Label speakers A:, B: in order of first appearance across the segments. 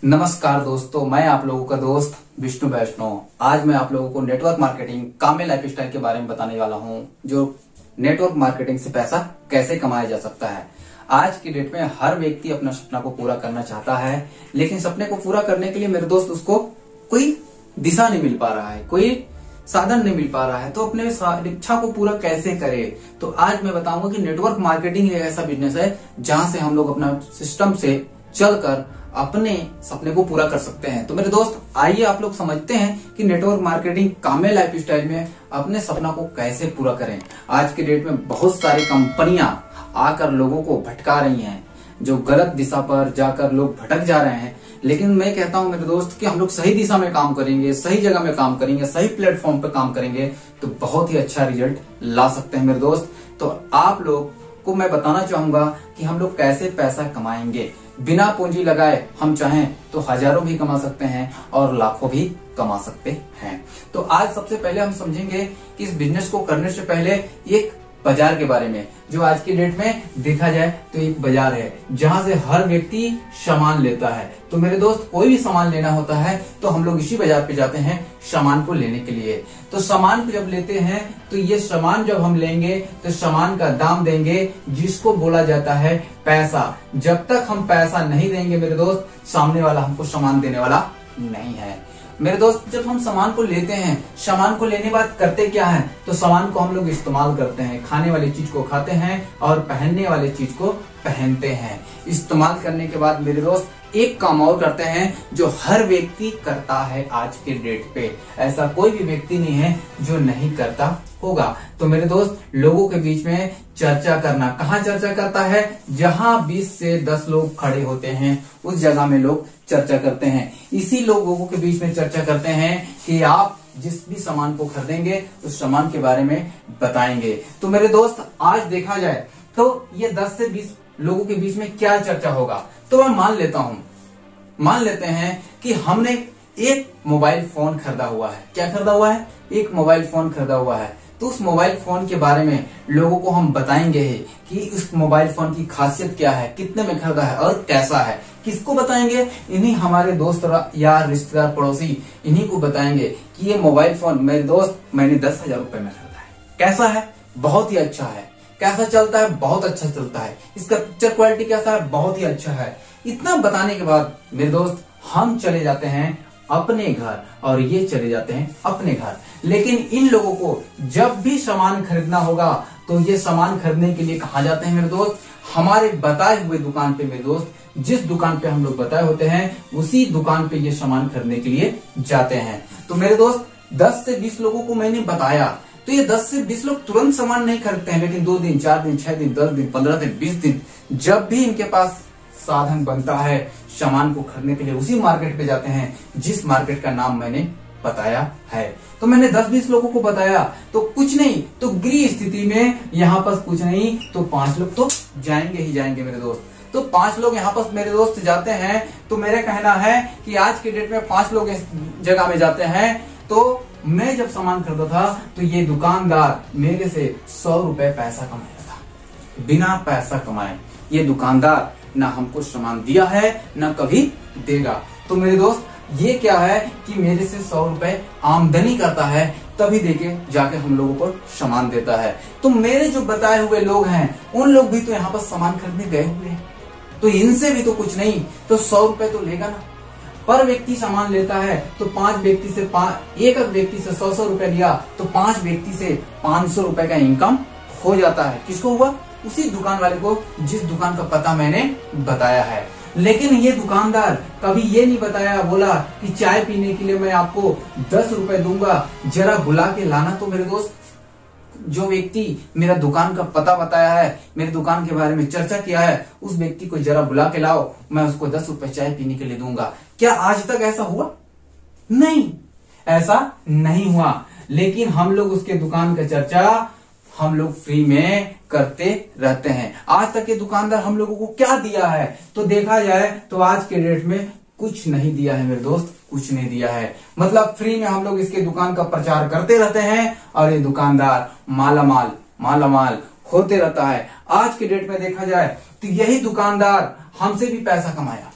A: नमस्कार दोस्तों, मैं आप लोगों का दोस्त विष्णु वैष्णव। आज मैं आप लोगों को नेटवर्क मार्केटिंग कामे लाइफस्टाइल के बारे में बताने वाला हूं, जो नेटवर्क मार्केटिंग से पैसा कैसे कमाया जा सकता है। आज की डेट में हर व्यक्ति अपना सपना को पूरा करना चाहता है, लेकिन सपने को पूरा करने के लिए मेरे दोस्त उसको कोई दिशा नहीं मिल पा रहा है, कोई साधन नहीं मिल पा रहा है। तो अपने इच्छा को पूरा कैसे करे, तो आज मैं बताऊंगा कि नेटवर्क मार्केटिंग एक ऐसा बिजनेस है जहां से हम लोग अपना सिस्टम से चलकर अपने सपने को पूरा कर सकते हैं। तो मेरे दोस्त, आइए आप लोग समझते हैं कि नेटवर्क मार्केटिंग कामे लाइफस्टाइल में अपने सपना को कैसे पूरा करें। आज के डेट में बहुत सारी कंपनियां आकर लोगों को भटका रही हैं, जो गलत दिशा पर जाकर लोग भटक जा रहे हैं। लेकिन मैं कहता हूं मेरे दोस्त कि हम लोग सही दिशा में काम करेंगे, सही जगह में काम करेंगे, सही प्लेटफॉर्म पे काम करेंगे तो बहुत ही अच्छा रिजल्ट ला सकते हैं मेरे दोस्त। तो आप लोग को मैं बताना चाहूंगा कि हम लोग कैसे पैसा कमाएंगे। बिना पूंजी लगाए हम चाहें तो हजारों भी कमा सकते हैं और लाखों भी कमा सकते हैं। तो आज सबसे पहले हम समझेंगे कि इस बिजनेस को करने से पहले एक बाजार के बारे में, जो आज की डेट में देखा जाए तो एक बाजार है जहां से हर व्यक्ति सामान लेता है। तो मेरे दोस्त, कोई भी सामान लेना होता है तो हम लोग इसी बाजार पे जाते हैं सामान को लेने के लिए। तो सामान को जब लेते हैं तो ये सामान जब हम लेंगे तो सामान का दाम देंगे, जिसको बोला जाता है पैसा। जब तक हम पैसा नहीं देंगे मेरे दोस्त, सामने वाला हमको सामान देने वाला नहीं है। मेरे दोस्त, जब हम सामान को लेते हैं, सामान को लेने बाद करते क्या है, तो सामान को हम लोग इस्तेमाल करते हैं। खाने वाली चीज को खाते हैं और पहनने वाली चीज को पहनते हैं। इस्तेमाल करने के बाद मेरे दोस्त एक काम और करते हैं जो हर व्यक्ति करता है आज के डेट पे। ऐसा कोई भी व्यक्ति नहीं है जो नहीं करता होगा। तो मेरे दोस्त, लोगों के बीच में चर्चा करना। कहाँ चर्चा करता है? जहां 20 से 10 लोग खड़े होते हैं उस जगह में लोग चर्चा करते हैं। इसी लोगों के बीच में चर्चा करते हैं कि आप जिस भी सामान को खरीदेंगे उस सामान के बारे में बताएंगे। तो मेरे दोस्त, आज देखा जाए तो ये 10 से 20 लोगों के बीच में क्या चर्चा होगा। तो मैं मान लेते हैं कि हमने एक मोबाइल फोन खरीदा हुआ है। क्या खरीदा हुआ है? एक मोबाइल फोन खरीदा हुआ है। तो उस मोबाइल फोन के बारे में लोगों को हम बताएंगे कि उस मोबाइल फोन की खासियत क्या है, कितने में खरीदा है और कैसा है। किसको बताएंगे? इन्हीं हमारे दोस्त यार, रिश्तेदार, पड़ोसी, इन्हीं को बताएंगे कि ये मोबाइल फोन मेरे दोस्त मैंने 10,000 रुपए में खरीदा है। कैसा है? बहुत ही अच्छा है। कैसा चलता है? बहुत अच्छा चलता है। इसका पिक्चर क्वालिटी कैसा है? बहुत ही अच्छा है। इतना बताने के बाद मेरे दोस्त हम चले जाते हैं अपने घर और ये चले जाते हैं अपने घर। लेकिन इन लोगों को जब भी सामान खरीदना होगा तो ये सामान खरीदने के लिए कहाँ जाते हैं मेरे दोस्त? हमारे बताए हुए दुकान पे मेरे दोस्त। जिस दुकान पे हम लोग बताए होते हैं उसी दुकान पे ये सामान खरीदने के लिए जाते हैं। तो मेरे दोस्त, 10 से 20 लोगों को मैंने बताया, तो ये 10 से 20 लोग तुरंत सामान नहीं खरीदते हैं, लेकिन 2 दिन, 4 दिन, 6 दिन, 10 दिन, 15 दिन, 20 दिन, जब भी इनके पास साधन बनता है सामान को खरीदने के लिए उसी मार्केट पे जाते हैं जिस मार्केट का नाम मैंने बताया है। तो मैंने 10-20 लोगों को बताया तो कुछ नहीं तो गृह स्थिति में यहाँ पर कुछ नहीं तो 5 लोग तो जाएंगे ही जाएंगे मेरे दोस्त। तो 5 लोग यहाँ पर मेरे दोस्त जाते हैं। तो मेरा कहना है कि आज के डेट में 5 लोग इस जगह में जाते हैं। तो मैं जब सामान खरीदा था तो ये दुकानदार मेरे से 100 रुपए पैसा कमाया था। बिना पैसा कमाए ये दुकानदार ना हमको सामान दिया है ना कभी देगा। तो मेरे दोस्त, ये क्या है कि मेरे से 100 रुपए आमदनी करता है, तभी देके जाके हम लोगों को सामान देता है। तो मेरे जो बताए हुए लोग हैं उन लोग भी तो यहाँ पर सामान खरीदने गए हुए हैं, तो इनसे भी तो कुछ नहीं तो 100 रुपए तो लेगा ना। पर व्यक्ति सामान लेता है तो 5 व्यक्ति से एक व्यक्ति से 100 रुपए लिया तो 5 व्यक्ति से 500 रुपए का इनकम हो जाता है। किसको हुआ? उसी दुकान वाले को, जिस दुकान का पता मैंने बताया है। लेकिन ये दुकानदार कभी ये नहीं बताया, बोला कि चाय पीने के लिए मैं आपको 10 रुपए दूंगा, जरा बुला के लाना। तो मेरे दोस्त, जो व्यक्ति मेरा दुकान का पता बताया है, मेरे दुकान के बारे में चर्चा किया है, उस व्यक्ति को जरा बुला के लाओ, मैं उसको 10 रुपए चाय पीने के लिए दूंगा। क्या आज तक ऐसा हुआ? नहीं, ऐसा नहीं हुआ। लेकिन हम लोग उसके दुकान का चर्चा हम लोग फ्री में करते रहते हैं। आज तक ये दुकानदार हम लोगों को क्या दिया है? तो देखा जाए तो आज के डेट में कुछ नहीं दिया है मेरे दोस्त, कुछ नहीं दिया है। मतलब फ्री में हम लोग इसके दुकान का प्रचार करते रहते हैं और ये दुकानदार मालामाल होते रहता है। आज के डेट में देखा जाए तो यही दुकानदार हमसे भी पैसा कमाया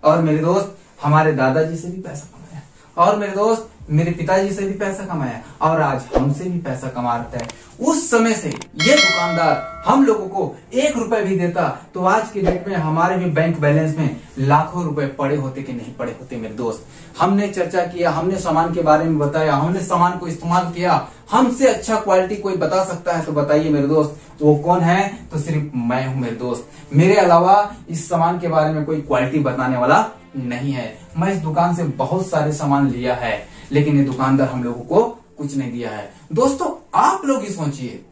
A: और मेरे दोस्त हमारे दादाजी से भी पैसा कमाया, और मेरे दोस्त मेरे पिताजी से भी पैसा कमाया, और आज हमसे भी पैसा कमाता है। उस समय से ये दुकानदार हम लोगों को 1 रुपए भी देता तो आज के डेट में हमारे भी बैंक बैलेंस में लाखों रुपए पड़े होते कि नहीं पड़े होते मेरे दोस्त। हमने चर्चा किया, हमने सामान के बारे में बताया, हमने सामान को इस्तेमाल किया। हमसे अच्छा क्वालिटी कोई बता सकता है तो बताइए मेरे दोस्त, वो कौन है? तो सिर्फ मैं हूं मेरे दोस्त। मेरे अलावा इस सामान के बारे में कोई क्वालिटी बताने वाला नहीं है। मैं इस दुकान से बहुत सारे सामान लिया है, लेकिन ये दुकानदार हम लोगों को कुछ नहीं दिया है। दोस्तों आप लोग ही सोचिए,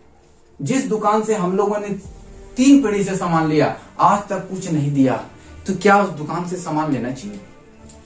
A: जिस दुकान से हम लोगों ने 3 पीढ़ी से सामान लिया, आज तक कुछ नहीं दिया, तो क्या उस दुकान से सामान लेना चाहिए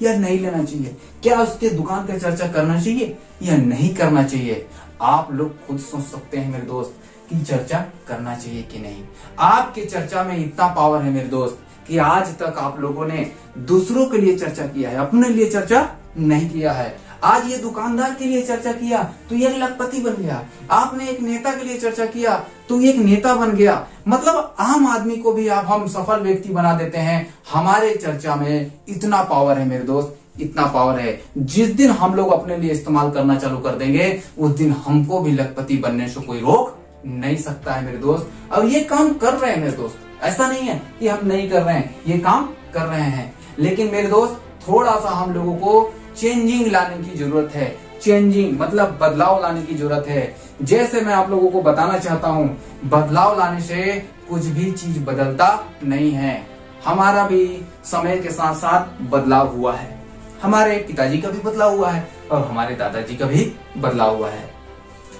A: या नहीं लेना चाहिए? क्या उसके दुकान का चर्चा करना चाहिए या नहीं करना चाहिए? आप लोग खुद सोच सकते हैं मेरे दोस्त कि चर्चा करना चाहिए कि नहीं। आपके चर्चा में इतना पावर है मेरे दोस्त कि आज तक आप लोगों ने दूसरों के लिए चर्चा किया है, अपने लिए चर्चा नहीं किया है। आज ये दुकानदार के लिए चर्चा किया तो ये एक लखपति बन गया। आपने एक नेता के लिए चर्चा किया तो ये एक नेता बन गया। मतलब आम आदमी को भी आप हम सफल व्यक्ति बना देते हैं। हमारे चर्चा में इतना पावर है मेरे दोस्त, इतना पावर है। जिस दिन हम लोग अपने लिए इस्तेमाल करना चालू कर देंगे, उस दिन हमको भी लखपति बनने से कोई रोक नहीं सकता है मेरे दोस्त। अब ये काम कर रहे हैं मेरे दोस्त, ऐसा नहीं है कि हम नहीं कर रहे हैं, ये काम कर रहे हैं। लेकिन मेरे दोस्त थोड़ा सा हम लोगों को चेंजिंग लाने की जरूरत है। चेंजिंग मतलब बदलाव लाने की जरूरत है। जैसे मैं आप लोगों को बताना चाहता हूँ, बदलाव लाने से कुछ भी चीज बदलता नहीं है। हमारा भी समय के साथ साथ बदलाव हुआ है। हमारे पिताजी का भी बदलाव हुआ है और हमारे दादाजी का भी बदलाव हुआ है।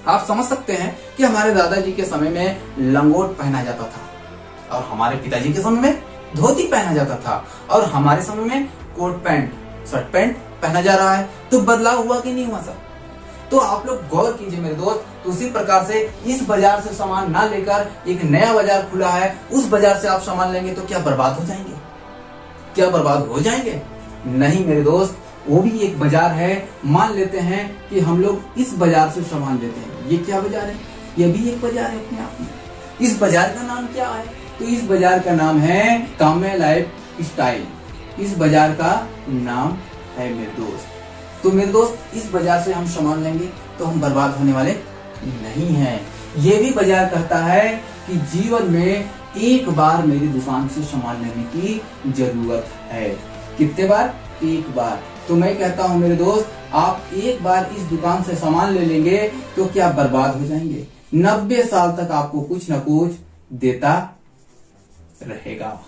A: आप समझ सकते हैं कि हमारे दादाजी के समय में लंगोट पहना जाता था और हमारे पिताजी के समय में धोती पहना जाता था, और हमारे समय में कोट पैंट, शर्ट पैंट पहना जा रहा है। तो बदलाव हुआ कि नहीं हुआ सर? तो आप लोग गौर कीजिए मेरे दोस्त। तो उसी प्रकार से इस बाजार से सामान ना लेकर एक नया बाजार खुला है, उस बाजार से आप सामान लेंगे तो क्या बर्बाद हो जाएंगे? क्या बर्बाद हो जाएंगे? नहीं मेरे दोस्त, वो भी एक बाजार है। मान लेते हैं कि हम लोग इस बाजार से सामान लेते हैं। ये क्या बाजार है? ये भी एक बाजार है अपने आप में। इस बाजार का नाम क्या है? तो इस बाजार का नाम है काम्य लाइफ स्टाइल। इस बाजार का नाम है मेरे दोस्त। तो मेरे दोस्त इस बाजार से हम सामान लेंगे तो हम बर्बाद होने वाले नहीं हैं। ये भी बाजार कहता है कि जीवन में एक बार मेरी दुकान से सामान लेने की जरूरत है। कितने बार? एक बार। तो मैं कहता हूँ मेरे दोस्त, आप एक बार इस दुकान से सामान ले लेंगे तो क्या बर्बाद हो जाएंगे? 90 साल तक आपको कुछ न कुछ देता रहेगा।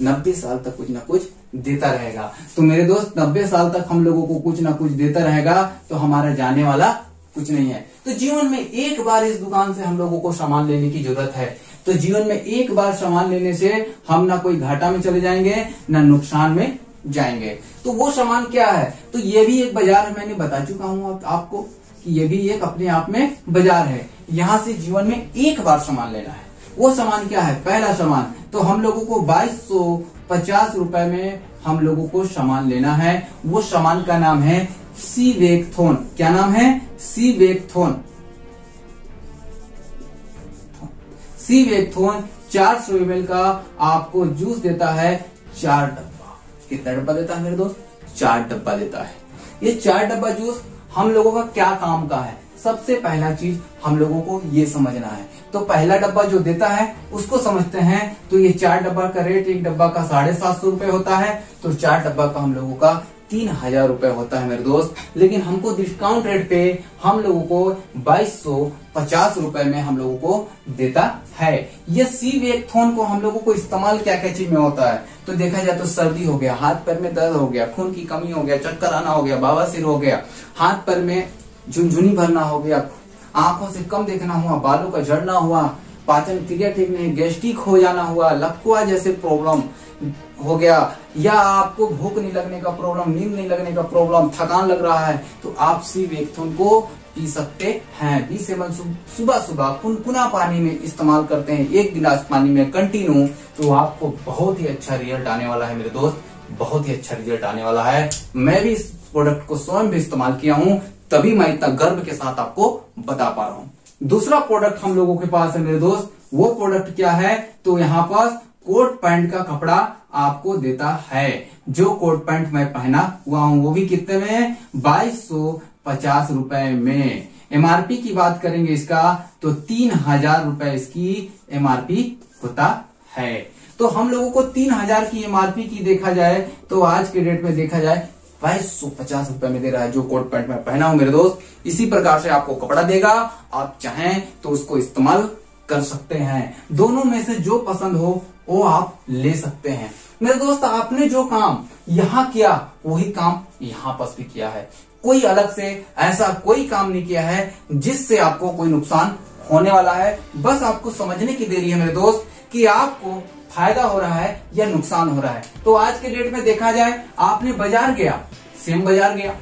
A: 90 साल तक कुछ ना कुछ देता रहेगा। तो मेरे दोस्त 90 साल तक हम लोगों को कुछ ना कुछ देता रहेगा तो हमारा जाने वाला कुछ नहीं है। तो जीवन में एक बार इस दुकान से हम लोगों को सामान लेने की जरूरत है। तो जीवन में एक बार सामान लेने से हम ना कोई घाटा में चले जाएंगे ना नुकसान में जाएंगे। तो वो सामान क्या है? तो ये भी एक बाजार है। मैंने बता चुका हूँ आपको कि ये भी एक अपने आप में बाजार है। यहाँ से जीवन में एक बार सामान लेना है। वो सामान क्या है? पहला सामान तो हम लोगों को 2250 रुपए में हम लोगों को सामान लेना है। वो सामान का नाम है सीवेकथोन। क्या नाम है? सीवेकथोन। सीवेकथोन 400 ml का आपको जूस देता है 4 डब्बा। कितना डब्बा देता है मेरे दोस्त? 4 डब्बा देता है। ये 4 डब्बा जूस हम लोगों का क्या काम का है? सबसे पहला चीज हम लोगों को ये समझना है। तो पहला डब्बा जो देता है उसको समझते हैं। तो ये 4 डब्बा का रेट, एक डब्बा का 750 रुपए होता है। तो 4 डब्बा का हम लोगों का 3000 रुपए होता है मेरे दोस्त। लेकिन हमको डिस्काउंट रेट पे हम लोगों को 2250 रुपए में हम लोगों को देता है। ये सीवेकथोन को हम लोगों को इस्तेमाल क्या क्या चीज में होता है? तो देखा जाए तो सर्दी हो गया, हाथ पैर में दर्द हो गया, खून की कमी हो गया, चक्कर आना हो गया, बवासीर हो गया, हाथ पैर में झुनझुनी भरना हो गया, आंखों से कम देखना हुआ, बालों का झड़ना हुआ, पाचन क्रिया ठीक नहीं, गैस्ट्रिक हो जाना हुआ, लकवा जैसे प्रॉब्लम हो गया, या आपको भूख नहीं लगने का प्रॉब्लम, नींद नहीं लगने का प्रॉब्लम, थकान लग रहा है, तो आप सीवेकथोन को पी सकते हैं। 20 ml सुबह सुबह कुनकुना पानी में इस्तेमाल करते हैं, 1 गिलास पानी में कंटिन्यू, तो आपको बहुत ही अच्छा रिजल्ट आने वाला है मेरे दोस्त। बहुत ही अच्छा रिजल्ट आने वाला है। मैं भी इस प्रोडक्ट को स्वयं भी इस्तेमाल किया हूँ, तभी मैं इतना गर्व के साथ आपको बता पा रहा हूँ। दूसरा प्रोडक्ट हम लोगों के पास है मेरे दोस्त। वो प्रोडक्ट क्या है? तो यहाँ पास कोट पैंट का कपड़ा आपको देता है। जो कोट पैंट मैं पहना हुआ हूं वो भी कितने में, 2250 रुपए में। एमआरपी की बात करेंगे इसका तो 3000 रुपए इसकी एमआरपी होता है। तो हम लोगों को 3000 की एमआरपी की देखा जाए तो आज के डेट में देखा जाए 2250 रुपए में दे रहा है जो कोट पैंट में पहना हूं मेरे दोस्त। इसी प्रकार से आपको कपड़ा देगा, आप चाहें तो उसको इस्तेमाल कर सकते हैं। दोनों में से जो पसंद हो वो आप ले सकते हैं। मेरे दोस्त आपने जो काम यहाँ किया वही काम यहाँ पर भी किया है। कोई अलग से ऐसा कोई काम नहीं किया है जिससे आपको कोई नुकसान होने वाला है। बस आपको समझने की देरी है मेरे दोस्त कि आपको फायदा हो रहा है या नुकसान हो रहा है। तो आज के डेट में देखा जाए, आपने बाजार गया, सेम बाजार गया,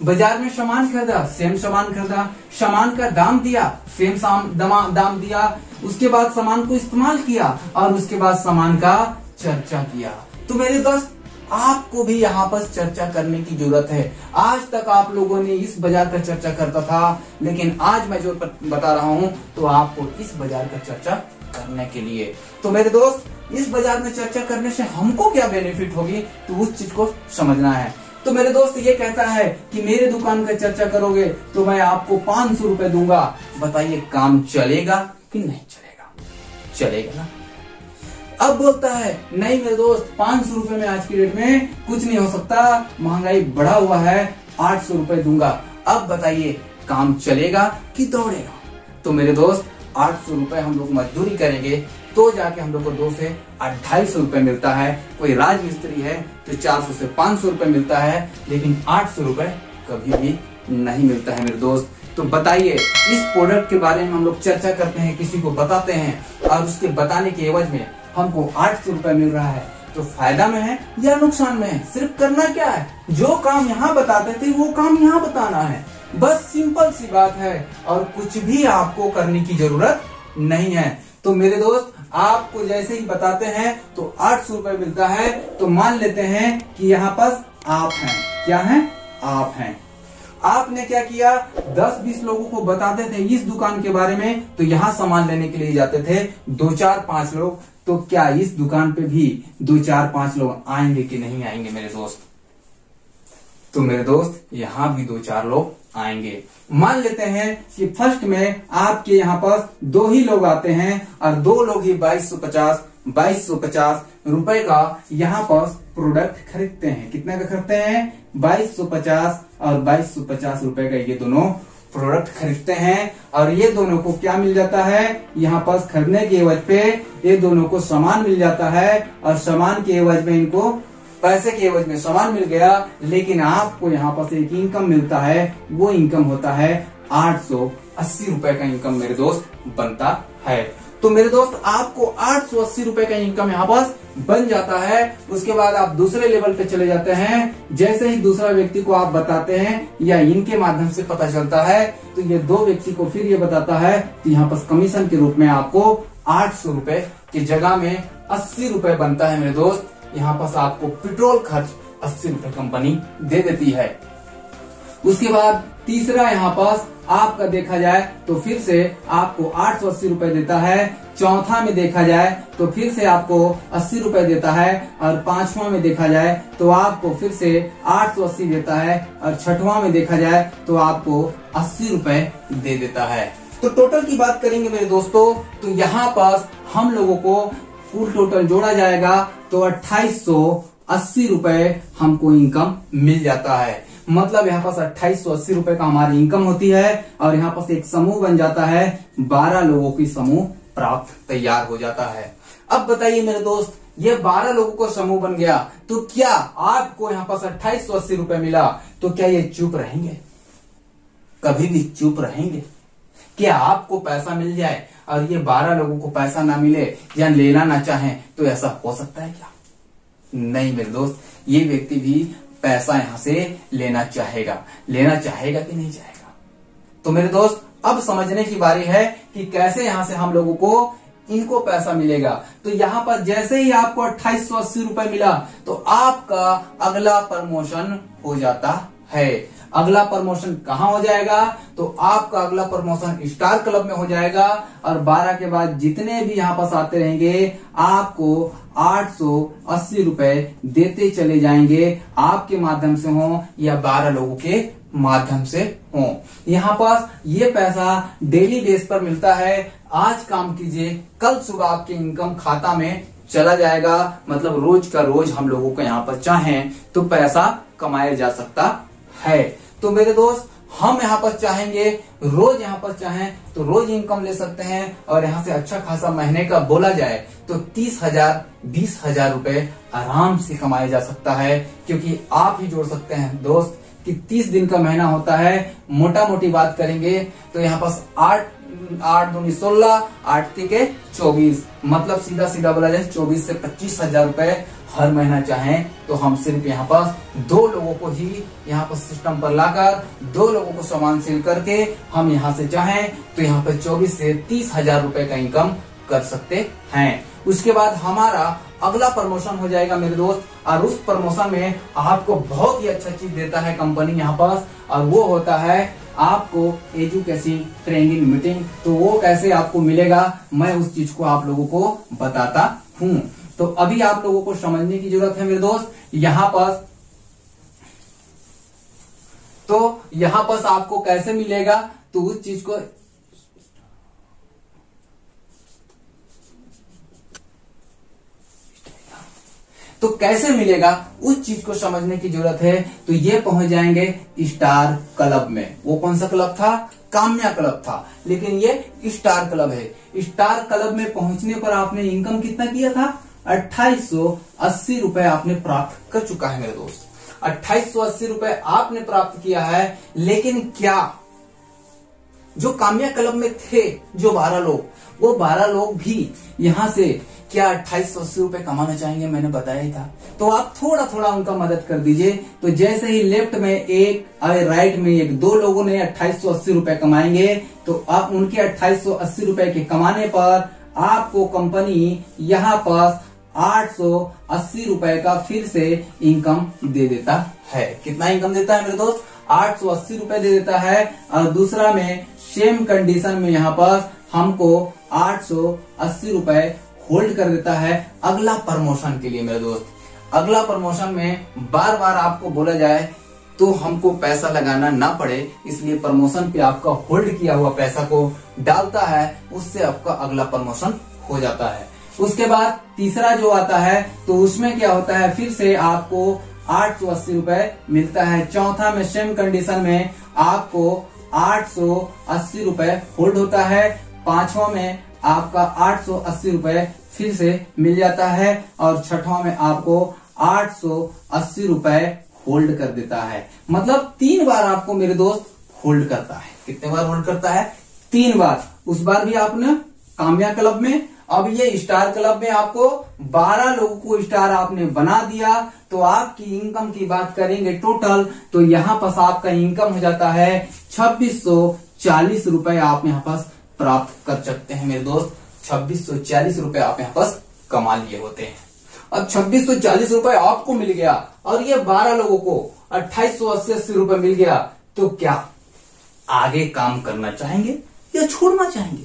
A: बाजार में सामान खरीदा, सेम सामान खरीदा, सामान का दाम दिया, सेम दाम दिया, उसके बाद सामान को इस्तेमाल किया और उसके बाद सामान का चर्चा किया। तो मेरे दोस्त आपको भी यहाँ पर चर्चा करने की जरूरत है। आज तक आप लोगों ने इस बाजार का चर्चा करता था, लेकिन आज मैं जो बता रहा हूँ तो आपको इस बाजार का चर्चा करने के लिए। तो मेरे दोस्त इस बाजार में चर्चा करने से हमको क्या बेनिफिट होगी तो उस चीज को समझना है। तो मेरे दोस्त ये कहता है कि मेरे दुकान का चर्चा करोगे तो मैं आपको 500 रुपए दूंगा। बताइए काम चलेगा कि नहीं चलेगा? चलेगा ना। अब बोलता है नहीं मेरे दोस्त 500 रुपए में आज की डेट में कुछ नहीं हो सकता, महंगाई बढ़ा हुआ है, 800 रुपए दूंगा। अब बताइए काम चलेगा कि दौड़ेगा? तो मेरे दोस्त 800 रुपए हम लोग मजदूरी करेंगे तो जाके हम लोग को 2 से 250 रुपए मिलता है। कोई राजमिस्त्री है तो 400 से 500 रुपए मिलता है, लेकिन 800 रुपए कभी भी नहीं मिलता है मेरे दोस्त। तो बताइए इस प्रोडक्ट के बारे में हम लोग चर्चा करते हैं, किसी को बताते हैं और उसके बताने के एवज में हमको 800 रुपए मिल रहा है, तो फायदा में है या नुकसान में है? सिर्फ करना क्या है, जो काम यहाँ बताते थे वो काम यहाँ बताना है। बस सिंपल सी बात है और कुछ भी आपको करने की जरूरत नहीं है। तो मेरे दोस्त आपको जैसे ही बताते हैं तो 800 रुपए मिलता है, तो मान लेते हैं कि यहाँ पर आप हैं। क्या हैं? आप हैं। आपने क्या किया, 10-20 लोगों को बताते थे इस दुकान के बारे में, तो यहाँ सामान लेने के लिए जाते थे 2-4-5 लोग। तो क्या इस दुकान पे भी 2-4-5 लोग आएंगे कि नहीं आएंगे मेरे दोस्त? तो मेरे दोस्त यहाँ भी 2-4 लोग आएंगे। मान लेते हैं कि फर्स्ट में आपके यहाँ पास 2 ही लोग आते हैं और 2 लोग ही 2250 रुपए का यहाँ पास प्रोडक्ट खरीदते हैं। कितने का खरीदते हैं? 2250 और 2250 रुपए का ये दोनों प्रोडक्ट खरीदते हैं। और ये दोनों को क्या मिल जाता है, यहाँ पास खरीदने के एवज पे ये दोनों को सामान मिल जाता है और सामान के एवज में इनको पैसे के एवज में सामान मिल गया, लेकिन आपको यहाँ पास एक इनकम मिलता है। वो इनकम होता है 880 रुपए का इनकम मेरे दोस्त बनता है। तो मेरे दोस्त आपको 880 रुपए का इनकम यहाँ पास बन जाता है। उसके बाद आप दूसरे लेवल पे चले जाते हैं। जैसे ही दूसरा व्यक्ति को आप बताते हैं या इनके माध्यम से पता चलता है, तो ये 2 व्यक्ति को फिर ये बताता है, तो यहाँ पास कमीशन के रूप में आपको 800 रुपए की जगह में 80 रुपए बनता है मेरे दोस्त। यहाँ पास आपको पेट्रोल खर्च 80 रुपए कंपनी दे देती है। उसके बाद तीसरा यहाँ पास आपका देखा जाए तो फिर से आपको 880 रुपए देता है। चौथा में देखा जाए तो फिर से आपको 80 रुपए देता है और 5वां में देखा जाए तो आपको फिर से 880 देता है और 6वां में देखा जाए तो आपको 80 रुपए दे देता है। तो टोटल की बात करेंगे मेरे दोस्तों तो यहाँ पास हम लोगों को फुल टोटल जोड़ा जाएगा तो 2880 रुपए हमको इनकम मिल जाता है। मतलब यहाँ पास 2880 रुपए का हमारी इनकम होती है और यहाँ पास एक समूह बन जाता है। 12 लोगों की समूह प्राप्त तैयार हो जाता है। अब बताइए मेरे दोस्त, ये 12 लोगों को समूह बन गया तो क्या आपको यहाँ पास 2880 रुपए मिला, तो क्या ये चुप रहेंगे? कभी भी चुप रहेंगे? क्या आपको पैसा मिल जाए और ये 12 लोगों को पैसा ना मिले या लेना ना चाहें तो ऐसा हो सकता है क्या? नहीं मेरे दोस्त, ये व्यक्ति भी पैसा यहां से लेना चाहेगा कि नहीं चाहेगा? तो मेरे दोस्त अब समझने की बारी है कि कैसे यहां से हम लोगों को इनको पैसा मिलेगा। तो यहाँ पर जैसे ही आपको 2880 रुपए मिला तो आपका अगला प्रमोशन हो जाता है। अगला प्रमोशन कहाँ हो जाएगा? तो आपका अगला प्रमोशन स्टार क्लब में हो जाएगा और 12 के बाद जितने भी यहाँ पास आते रहेंगे आपको 880 रुपए देते चले जाएंगे, आपके माध्यम से हो या 12 लोगों के माध्यम से हो। यहाँ पास ये पैसा डेली बेस पर मिलता है। आज काम कीजिए, कल सुबह आपके इनकम खाता में चला जाएगा। मतलब रोज का रोज हम लोगों को यहाँ पर चाहें तो पैसा कमाया जा सकता है। तो मेरे दोस्त, हम यहाँ पर चाहेंगे, रोज यहाँ पर चाहें तो रोज इनकम ले सकते हैं, और यहाँ से अच्छा खासा महीने का बोला जाए तो 30,000 20,000 रुपए आराम से कमाया जा सकता है। क्योंकि आप ही जोड़ सकते हैं दोस्त कि 30 दिन का महीना होता है। मोटा मोटी बात करेंगे तो यहाँ पास 8 दूनी 16, 8 तिके 24, मतलब सीधा सीधा बोला जाए 24 से 25,000 रुपए हर महीना चाहें तो हम सिर्फ यहाँ पास 2 लोगों को ही यहाँ पर सिस्टम पर लाकर 2 लोगों को सामान सेल करके हम यहाँ से चाहें तो यहाँ पर 24 से 30,000 रुपए का इनकम कर सकते हैं। उसके बाद हमारा अगला प्रमोशन हो जाएगा मेरे दोस्त, और उस प्रमोशन में आपको बहुत ही अच्छा चीज देता है कंपनी यहाँ पास, और वो होता है आपको एजुकेशन ट्रेनिंग मीटिंग। तो वो कैसे आपको मिलेगा, मैं उस चीज को आप लोगों को बताता हूँ। तो अभी आप लोगों को समझने की जरूरत है मेरे दोस्त। यहाँ पास आपको कैसे मिलेगा, तो उस चीज को तो कैसे मिलेगा उस चीज को समझने की जरूरत है। तो ये पहुंच जाएंगे स्टार क्लब में। वो कौन सा क्लब था, काम्या क्लब था, लेकिन ये स्टार क्लब है। स्टार क्लब में पहुंचने पर आपने इनकम कितना किया था, 2880 रुपए आपने प्राप्त कर चुका है मेरे दोस्त। 2880 रुपए आपने प्राप्त किया है। लेकिन क्या जो काम्या क्लब में थे जो 12 लोग, वो 12 लोग भी यहाँ से क्या 2880 रुपए कमाना चाहेंगे, मैंने बताया ही था। तो आप थोड़ा थोड़ा उनका मदद कर दीजिए। तो जैसे ही लेफ्ट में एक और राइट में एक 2 लोगों ने 2880 रुपए कमाएंगे, तो आप उनके 2880 रुपए के कमाने पर आपको कंपनी यहाँ पास 880 रुपए का फिर से इनकम दे देता है। कितना इनकम देता है मेरे दोस्त, 880 रुपए दे देता है। और दूसरा में सेम कंडीशन में यहाँ पास हमको 880 रुपए होल्ड कर देता है अगला प्रमोशन के लिए मेरे दोस्त। अगला प्रमोशन में बार बार आपको बोला जाए तो हमको पैसा लगाना ना पड़े, इसलिए प्रमोशन पे आपका होल्ड किया हुआ पैसा को डालता है, उससे आपका अगला प्रमोशन हो जाता है। उसके बाद तीसरा जो आता है तो उसमें क्या होता है, फिर से आपको 880 रुपए मिलता है। चौथा में सेम कंडीशन में आपको 880 रुपए होल्ड होता है। पांचवा में आपका 880 रुपए फिर से मिल जाता है, और छठवां में आपको 880 रुपए होल्ड कर देता है। मतलब 3 बार आपको मेरे दोस्त होल्ड करता है। कितने बार होल्ड करता है, 3 बार। उस बार भी आपने काम्या क्लब में, अब ये स्टार क्लब में आपको 12 लोगों को स्टार आपने बना दिया। तो आपकी इनकम की बात करेंगे टोटल, तो यहाँ पास आपका इनकम हो जाता है 2640 रुपए आप यहाँ पास प्राप्त कर सकते हैं मेरे दोस्त। 2640 रुपए आप यहाँ पास कमा लिए होते हैं। अब 2640 रुपए आपको मिल गया और ये 12 लोगों को 2880 रुपए मिल गया, तो क्या आगे काम करना चाहेंगे या छोड़ना चाहेंगे?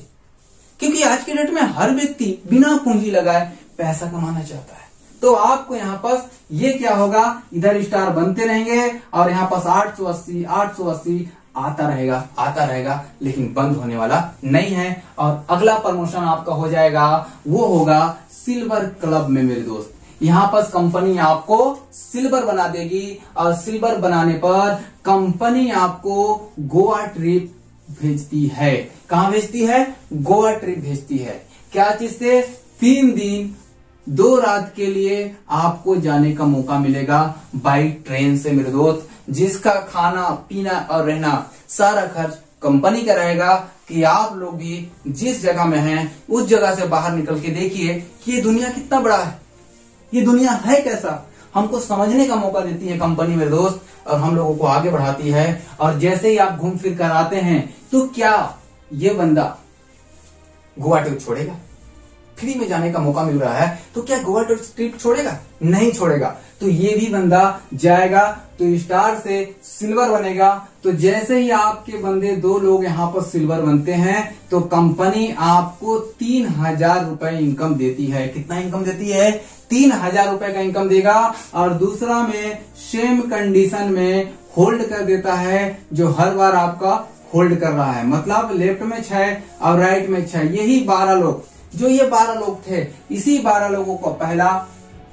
A: क्योंकि आज के डेट में हर व्यक्ति बिना पूंजी लगाए पैसा कमाना चाहता है। तो आपको यहाँ पास ये क्या होगा, इधर स्टार बनते रहेंगे और यहाँ पास 880 आता रहेगा, लेकिन बंद होने वाला नहीं है। और अगला प्रमोशन आपका हो जाएगा, वो होगा सिल्वर क्लब में मेरे दोस्त। यहाँ पर कंपनी आपको सिल्वर बना देगी, और सिल्वर बनाने पर कंपनी आपको गोवा ट्रिप भेजती है। कहाँ भेजती है? गोवा ट्रिप भेजती है। क्या चीज से? 3 दिन 2 रात के लिए आपको जाने का मौका मिलेगा बाई ट्रेन से मेरे दोस्त, जिसका खाना पीना और रहना सारा खर्च कंपनी का रहेगा। कि आप लोग भी जिस जगह में हैं उस जगह से बाहर निकल के देखिए कि ये दुनिया कितना बड़ा है, ये दुनिया है कैसा, हमको समझने का मौका देती है कंपनी मेरे दोस्त, और हम लोगों को आगे बढ़ाती है। और जैसे ही आप घूम फिर कर आते हैं, तो क्या ये बंदा गोवा ट्रिप छोड़ेगा? फ्री में जाने का मौका मिल रहा है, तो क्या गोवा ट्रिप छोड़ेगा? नहीं छोड़ेगा। तो ये भी बंदा जाएगा तो स्टार से सिल्वर बनेगा। तो जैसे ही आपके बंदे 2 लोग यहाँ पर सिल्वर बनते हैं तो कंपनी आपको 3000 रुपए इनकम देती है। कितना इनकम देती है? 3000 रुपए का इनकम देगा। और दूसरा में सेम कंडीशन में होल्ड कर देता है, जो हर बार आपका होल्ड कर रहा है। मतलब लेफ्ट में 6 और राइट में 6, यही 12 लोग, जो ये 12 लोग थे, इसी 12 लोगों को पहला,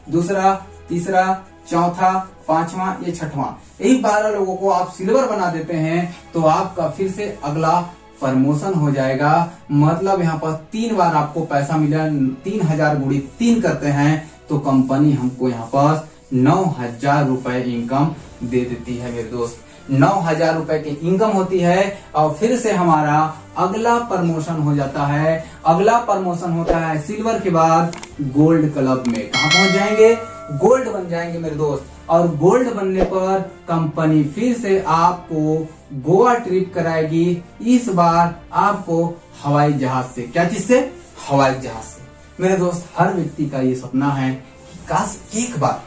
A: दूसरा, तीसरा, चौथा, पांचवा, ये छठवां, यही 12 लोगों को आप सिल्वर बना देते हैं तो आपका फिर से अगला प्रमोशन हो जाएगा। मतलब यहाँ पर 3 बार आपको पैसा मिला। 3000 गुणी 3 करते हैं तो कंपनी हमको यहाँ पर 9000 रुपए इनकम दे देती है मेरे दोस्त। 9000 रुपए की इनकम होती है और फिर से हमारा अगला प्रमोशन हो जाता है। अगला प्रमोशन होता है सिल्वर के बाद गोल्ड क्लब में। कहाँ पहुंच जाएंगे? गोल्ड बन जाएंगे मेरे दोस्त। और गोल्ड बनने पर कंपनी फिर से आपको गोवा ट्रिप कराएगी। इस बार आपको हवाई जहाज से। क्या चीज से? हवाई जहाज से। मेरे दोस्त, हर व्यक्ति का ये सपना है कि काश एक बार,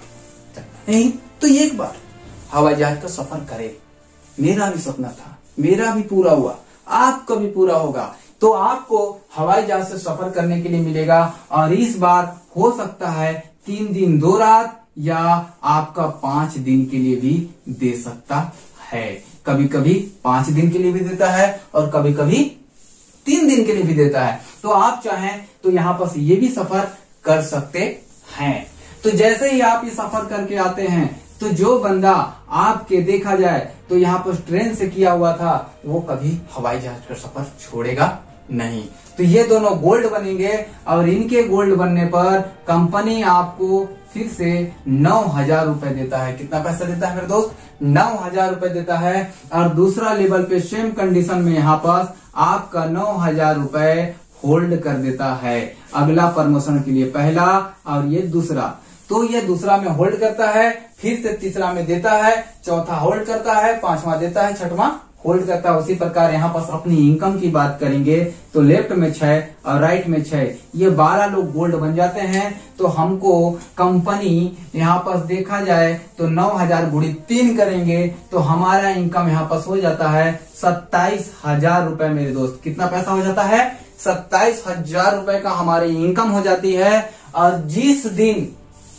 A: नहीं तो एक बार हवाई जहाज का सफर करे। मेरा भी सपना था, मेरा भी पूरा हुआ, आपका भी पूरा होगा। तो आपको हवाई जहाज से सफर करने के लिए मिलेगा। और इस बार हो सकता है 3 दिन 2 रात या आपका 5 दिन के लिए भी दे सकता है। कभी कभी 5 दिन के लिए भी देता है और कभी कभी 3 दिन के लिए भी देता है। तो आप चाहें तो यहाँ पर ये भी सफर कर सकते हैं। तो जैसे ही आप ये सफर करके आते हैं तो जो बंदा आपके देखा जाए तो यहाँ पर ट्रेन से किया हुआ था, वो कभी हवाई जहाज का सफर छोड़ेगा नहीं। तो ये दोनों गोल्ड बनेंगे और इनके गोल्ड बनने पर कंपनी आपको फिर से 9000 रुपए देता है। कितना पैसा देता है मेरे दोस्त? 9000 रुपए देता है। और दूसरा लेवल पे सेम कंडीशन में यहाँ पर आपका 9000 रुपए होल्ड कर देता है अगला प्रमोशन के लिए। पहला और ये दूसरा, तो ये दूसरा में होल्ड करता है, फिर से तीसरा में देता है, चौथा होल्ड करता है, पांचवा देता है, छठवां होल्ड करता है। उसी प्रकार यहाँ पर अपनी इनकम की बात करेंगे तो लेफ्ट में 6 और राइट में 6, ये 12 लोग गोल्ड बन जाते हैं। तो हमको कंपनी यहाँ पर देखा जाए तो 9000 गुणी 3 करेंगे तो हमारा इनकम यहाँ पर हो जाता है 27000 रुपए मेरे दोस्त। कितना पैसा हो जाता है? 27000 रुपए का हमारी इनकम हो जाती है। और जिस दिन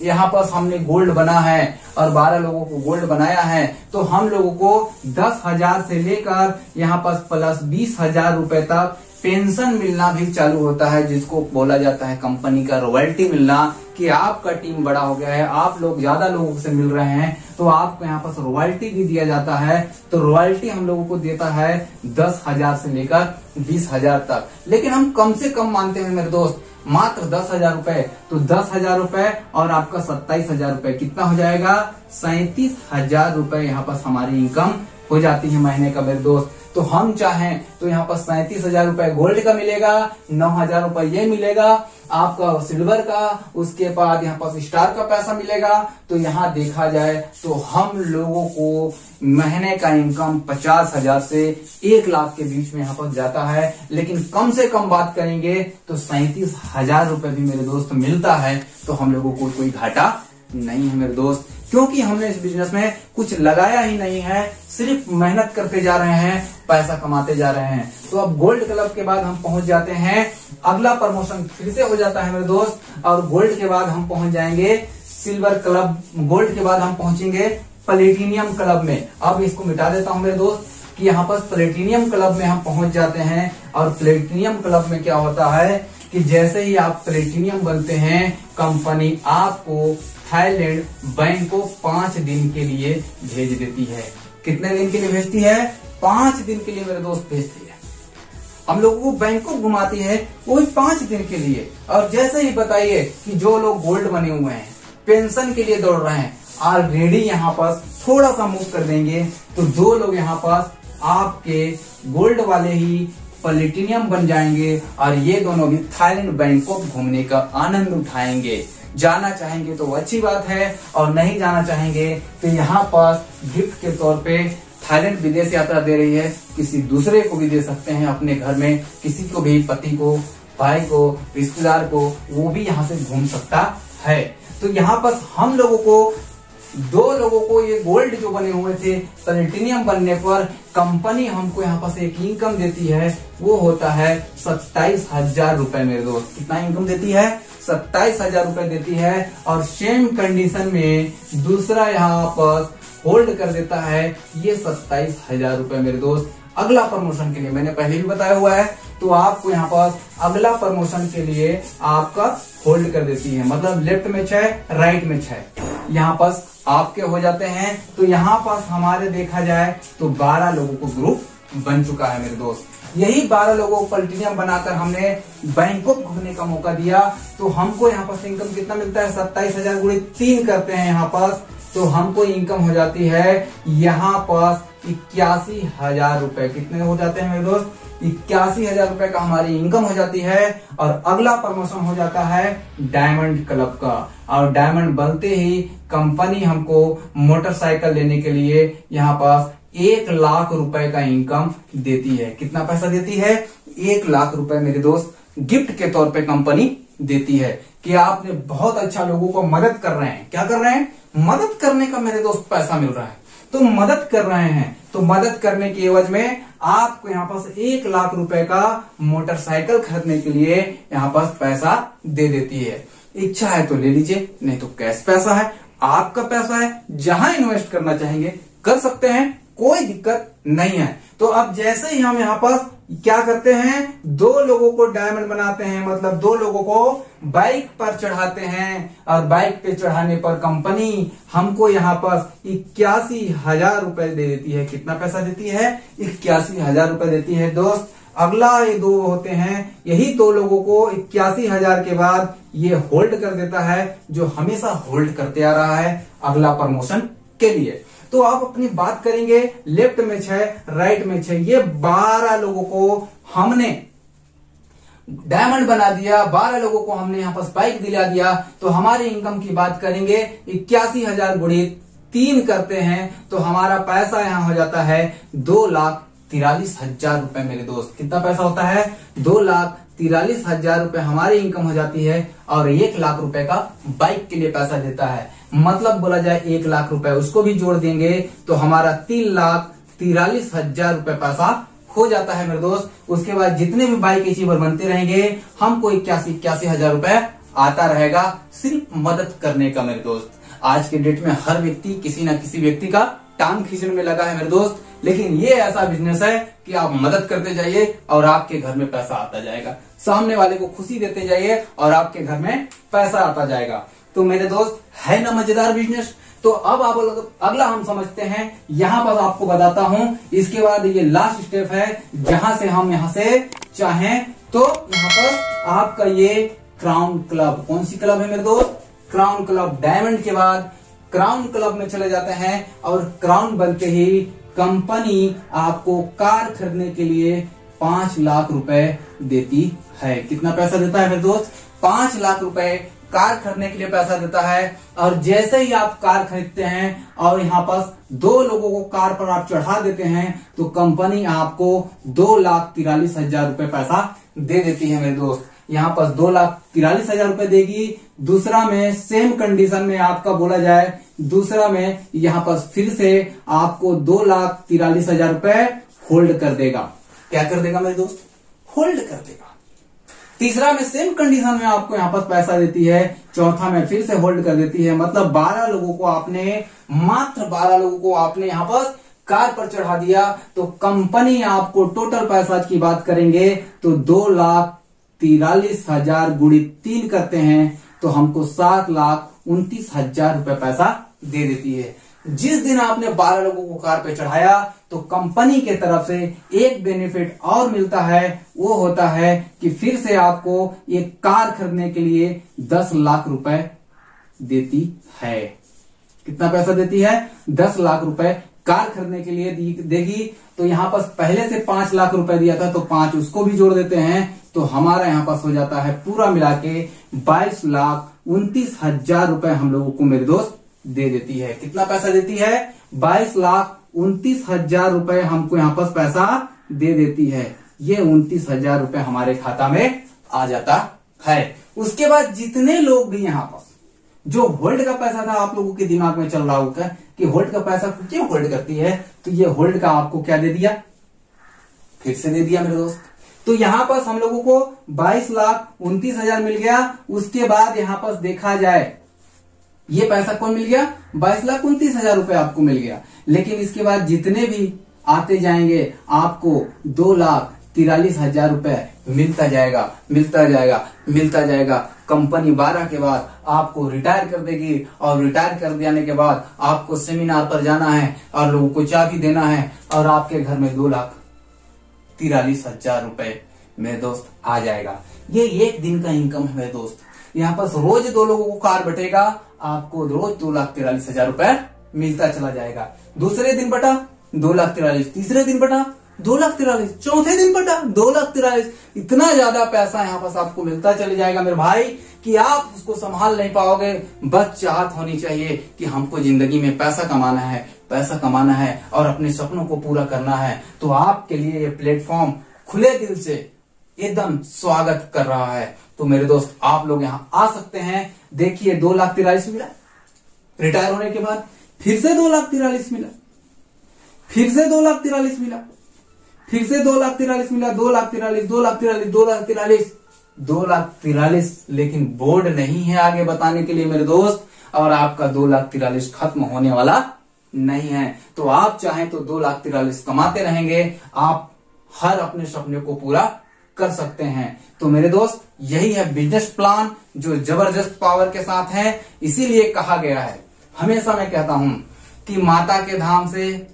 A: यहाँ पर हमने गोल्ड बना है और 12 लोगों को गोल्ड बनाया है तो हम लोगों को 10,000 से लेकर यहाँ पर प्लस 20,000 रुपए तक पेंशन मिलना भी चालू होता है, जिसको बोला जाता है कंपनी का रॉयल्टी मिलना। कि आपका टीम बड़ा हो गया है, आप लोग ज्यादा लोगों से मिल रहे हैं तो आपको यहाँ पर रॉयल्टी भी दिया जाता है। तो रॉयल्टी हम लोगों को देता है 10,000 से लेकर 20,000 तक। लेकिन हम कम से कम मानते हैं मेरे दोस्त, मात्र 10,000 रुपए। तो 10,000 रुपए और आपका 27,000 रुपए कितना हो जाएगा? 37,000 रुपए यहाँ पर हमारी इनकम हो जाती है महीने का मेरे दोस्त। तो हम चाहें तो यहाँ पर 37,000 रुपए गोल्ड का मिलेगा, 9,000 रुपए ये मिलेगा आपका सिल्वर का, उसके बाद यहाँ पर स्टार का पैसा मिलेगा। तो यहाँ देखा जाए तो हम लोगों को महीने का इनकम 50,000 से 1 लाख के बीच में यहाँ पर जाता है। लेकिन कम से कम बात करेंगे तो 37,000 रुपए भी मेरे दोस्त मिलता है। तो हम लोगों को कोई घाटा नहीं है मेरे दोस्त, क्योंकि हमने इस बिजनेस में कुछ लगाया ही नहीं है, सिर्फ मेहनत करते जा रहे हैं, पैसा कमाते जा रहे हैं। तो अब गोल्ड क्लब के बाद हम पहुंच जाते हैं, अगला प्रमोशन फिर से हो जाता है मेरे दोस्त। और गोल्ड के बाद हम पहुंच जाएंगे सिल्वर क्लब, गोल्ड के बाद हम पहुंचेंगे प्लेटिनियम क्लब में। अब इसको मिटा देता हूं मेरे दोस्त कि यहाँ पर प्लेटिनियम क्लब में हम पहुंच जाते हैं। और प्लेटिनियम क्लब में क्या होता है कि जैसे ही आप प्लेटिनियम बनते हैं, कंपनी आपको थाईलैंड बैंक को 5 दिन के लिए भेज देती है। कितने दिन के लिए भेजती है? 5 दिन के लिए मेरे दोस्त भेजती है। हम लोगों को बैंक को घुमाती है, वो भी 5 दिन के लिए। और जैसे ही बताइए कि जो लोग गोल्ड बने हुए हैं, पेंशन के लिए दौड़ रहे हैं, ऑलरेडी यहाँ पर थोड़ा सा मूव कर देंगे तो 2 लोग यहाँ पर आपके गोल्ड वाले ही प्लेटिनियम बन जाएंगे। और ये दोनों भी थाईलैंड बैंक को घूमने का आनंद उठाएंगे। जाना चाहेंगे तो अच्छी बात है, और नहीं जाना चाहेंगे तो यहाँ पर गिफ्ट के तौर पे थाईलैंड विदेश यात्रा दे रही है। किसी दूसरे को भी दे सकते हैं, अपने घर में किसी को भी, पति को, भाई को, रिश्तेदार को, वो भी यहाँ से घूम सकता है। तो यहाँ पर हम लोगों को, दो लोगों को ये गोल्ड जो बने हुए थे प्लैटिनम बनने पर कंपनी हमको यहाँ पर एक इनकम देती है, वो होता है 27,000 रुपए मेरे दोस्त। कितना इनकम देती है? 27,000 रुपए देती है। और सेम कंडीशन में दूसरा यहाँ पर होल्ड कर देता है ये 27,000 रुपए मेरे दोस्त। अगला प्रमोशन के लिए मैंने पहले भी बताया हुआ है, तो आपको यहाँ पर अगला प्रमोशन के लिए आपका होल्ड कर देती है। मतलब लेफ्ट में 6, राइट में 6, यहाँ पर आपके हो जाते हैं। तो यहाँ पर हमारे देखा जाए तो 12 लोगों को ग्रुप बन चुका है मेरे दोस्त। यही 12 लोगों को प्लैटिनम बनाकर हमने बैंकॉक घूमने का मौका दिया, तो हमको यहाँ पर इनकम कितना मिलता है? 27,000 गुणित 3 करते हैं यहाँ पर, तो हमको इनकम हो जाती है यहाँ पर 81,000 रुपए। कितने हो जाते हैं मेरे दोस्त? 81,000 रुपए का हमारी इनकम हो जाती है। और अगला प्रमोशन हो जाता है डायमंड क्लब का। और डायमंड बनते ही कंपनी हमको मोटरसाइकिल लेने के लिए यहाँ पास 1 लाख रुपए का इनकम देती है। कितना पैसा देती है? 1 लाख रुपए मेरे दोस्त गिफ्ट के तौर पे कंपनी देती है कि आपने बहुत अच्छा लोगों को मदद कर रहे हैं। क्या कर रहे हैं? मदद करने का मेरे दोस्त पैसा मिल रहा है। तो मदद कर रहे हैं, तो मदद करने की एवज में आपको यहाँ पास 1 लाख रुपए का मोटरसाइकिल खरीदने के लिए यहाँ पास पैसा दे देती है। इच्छा है तो ले लीजिए, नहीं तो कैश पैसा है, आपका पैसा है, जहां इन्वेस्ट करना चाहेंगे कर सकते हैं, कोई दिक्कत नहीं है। तो अब जैसे ही हम यहाँ पर क्या करते हैं, 2 लोगों को डायमंड बनाते हैं, मतलब 2 लोगों को बाइक पर चढ़ाते हैं। और बाइक पे चढ़ाने पर कंपनी हमको यहाँ पर 81,000 रुपए दे देती है। कितना पैसा देती है? 81,000 रुपए देती है दोस्त। अगला ये 2 होते हैं, यही 2 लोगों को 81,000 के बाद ये होल्ड कर देता है, जो हमेशा होल्ड करते आ रहा है अगला प्रमोशन के लिए। तो आप अपनी बात करेंगे, लेफ्ट में 6, राइट में 6, ये 12 लोगों को हमने डायमंड बना दिया, 12 लोगों को हमने यहाँ पर बाइक दिला दिया। तो हमारी इनकम की बात करेंगे, 81,000 गुणित 3 करते हैं तो हमारा पैसा यहाँ हो जाता है 2,43,000 रुपए मेरे दोस्त। कितना पैसा होता है? 2,43,000 रुपए हमारी इनकम हो जाती है। और 1 लाख रुपए का बाइक के लिए पैसा देता है। मतलब बोला जाए 1 लाख रुपए उसको भी जोड़ देंगे तो हमारा 3,43,000 रुपए पैसा हो जाता है मेरे दोस्त। उसके बाद जितने भी बाइक अचीवर बनते रहेंगे हमको 81,000 रुपए आता रहेगा, सिर्फ मदद करने का मेरे दोस्त। आज के डेट में हर व्यक्ति किसी ना किसी व्यक्ति का टांग खींचने में लगा है मेरे दोस्त, लेकिन ये ऐसा बिजनेस है कि आप मदद करते जाइए और आपके घर में पैसा आता जाएगा। सामने वाले को खुशी देते जाइए और आपके घर में पैसा आता जाएगा। तो मेरे दोस्त, है ना मजेदार बिजनेस? तो अब आप अगला हम समझते हैं, यहाँ पर आपको बताता हूं। इसके बाद ये लास्ट स्टेप है, जहां से हम यहाँ से चाहें तो यहाँ पर आपका ये क्राउन क्लब, कौन सी क्लब है मेरे दोस्त? Crown club. डायमंड के बाद क्राउन क्लब में चले जाते हैं और क्राउन बनते ही कंपनी आपको कार खरीदने के लिए 5 लाख रुपए देती है। कितना पैसा देता है मेरे दोस्त? 5 लाख रुपए कार खरीदने के लिए पैसा देता है। और जैसे ही आप कार खरीदते हैं और यहाँ पास 2 लोगों को कार पर आप चढ़ा देते हैं तो कंपनी आपको 2,43,000 रुपए पैसा दे देती है मेरे दोस्त। यहाँ पास 2,43,000 रुपए देगी। दूसरा में सेम कंडीशन में आपका बोला जाए, दूसरा में यहाँ पर फिर से आपको 2,43,000 रुपए होल्ड कर देगा। क्या कर देगा मेरे दोस्त? होल्ड कर देगा। तीसरा में सेम कंडीशन में आपको यहाँ पर पैसा देती है। चौथा में फिर से होल्ड कर देती है। मतलब 12 लोगों को आपने, मात्र 12 लोगों को आपने यहाँ पर कार पर चढ़ा दिया तो कंपनी आपको टोटल पैसा की बात करेंगे तो 2,43,000 गुणित 3 करते हैं तो हमको 7,29,000 रुपए पैसा दे देती है। जिस दिन आपने 12 लोगों को कार पे चढ़ाया तो कंपनी के तरफ से एक बेनिफिट और मिलता है, वो होता है कि फिर से आपको एक कार खरीदने के लिए 10 लाख रुपए देती है। कितना पैसा देती है? 10 लाख रुपए कार खरीदने के लिए देगी। तो यहाँ पर पहले से 5 लाख रुपए दिया था तो 5 उसको भी जोड़ देते हैं तो हमारा यहाँ पास हो जाता है पूरा मिला के 22,29,000 रुपए हम लोगों को मेरे दोस्त दे देती है। कितना पैसा देती है? 22,29,000 रुपए हमको यहाँ पर पैसा दे देती है। ये 29,000 रुपए हमारे खाता में आ जाता है। उसके बाद जितने लोग भी यहाँ पर जो होल्ड का पैसा था, आप लोगों के दिमाग में चल रहा होगा कि होल्ड का पैसा क्यों होल्ड करती है, तो ये होल्ड का आपको क्या दे दिया, फिर से दे दिया मेरे दोस्त। तो यहां पर हम लोगों को 22,29,000 मिल गया। उसके बाद यहां पर देखा जाए ये पैसा कौन मिल गया, 22,29,000 रुपए आपको मिल गया। लेकिन इसके बाद जितने भी आते जाएंगे आपको 2,43,000 रुपए मिलता जाएगा, मिलता जाएगा, मिलता जाएगा। कंपनी 12 के बाद आपको रिटायर कर देगी और रिटायर कर देने के बाद आपको सेमिनार पर जाना है और लोगों को चाबी देना है और आपके घर में 2,43,000 रुपए मेरे दोस्त आ जाएगा। ये एक दिन का इनकम है मेरे दोस्त। यहाँ पर रोज 2 लोगों को कार बटेगा, आपको रोज 2,43,000 रुपए मिलता चला जाएगा। दूसरे दिन बटा 2,43,000, तीसरे दिन बटा 2,43,000, चौथे दिन बटा 2,43,000। इतना ज्यादा पैसा यहाँ पर आपको मिलता चले जाएगा मेरे भाई कि आप उसको संभाल नहीं पाओगे। बस चाहत होनी चाहिए कि हमको जिंदगी में पैसा कमाना है, पैसा कमाना है और अपने सपनों को पूरा करना है। तो आपके लिए ये प्लेटफॉर्म खुले दिल से एकदम स्वागत कर रहा है। तो मेरे दोस्त आप लोग यहाँ आ सकते हैं। देखिए 2,43,000 मिला, रिटायर होने के बाद फिर से 2,43,000 मिला, फिर से 2,43,000 मिला, फिर से 2,43,000 मिला, 2,43,000, 2,43,000, 2,43,000, 2,43,000। लेकिन बोर्ड नहीं है आगे बताने के लिए मेरे दोस्त, और आपका 2,43,000 खत्म होने वाला नहीं है। तो आप चाहें तो 2,43,000 कमाते रहेंगे, आप हर अपने सपने को पूरा कर सकते हैं। तो मेरे दोस्त यही है बिजनेस प्लान जो जबरदस्त पावर के साथ है। इसीलिए कहा गया है, हमेशा मैं कहता हूं कि माता के धाम से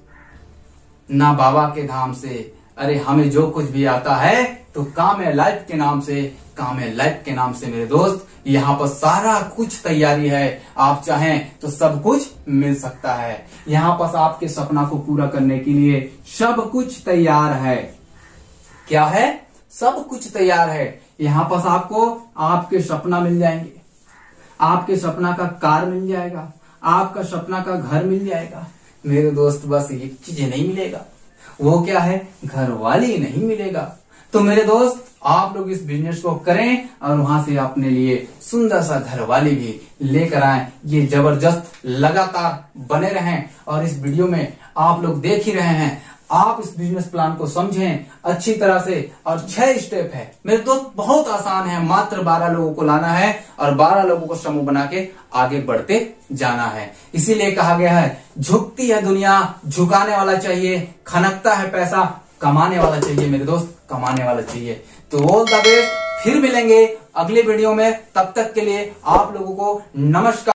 A: ना बाबा के धाम से, अरे हमें जो कुछ भी आता है तो काम है लाइफ के नाम से, काम है लाइफ के नाम से मेरे दोस्त। यहाँ पर सारा कुछ तैयारी है, आप चाहें तो सब कुछ मिल सकता है। यहाँ पर आपके सपना को पूरा करने के लिए सब कुछ तैयार है। क्या है? सब कुछ तैयार है। यहाँ पर आपको आपके सपना मिल जाएंगे, आपके सपना का कार मिल जाएगा, आपका सपना का घर मिल जाएगा मेरे दोस्त। बस एक चीज नहीं मिलेगा, वो क्या है? घर वाली नहीं मिलेगा। तो मेरे दोस्त आप लोग इस बिजनेस को करें और वहां से अपने लिए सुंदर सा घर वाली भी लेकर आए। ये जबरदस्त लगातार बने रहें और इस वीडियो में आप लोग देख ही रहे हैं, आप इस बिजनेस प्लान को समझें अच्छी तरह से। और 6 स्टेप है मेरे दोस्त, बहुत आसान है। मात्र 12 लोगों को लाना है और 12 लोगों को समूह बना के आगे बढ़ते जाना है। इसीलिए कहा गया है झुकती है दुनिया, झुकाने वाला चाहिए। खनकता है पैसा, कमाने वाला चाहिए मेरे दोस्त, कमाने वाला चाहिए। तो ऑल द बेस्ट, फिर मिलेंगे अगले वीडियो में। तब तक के लिए आप लोगों को नमस्कार।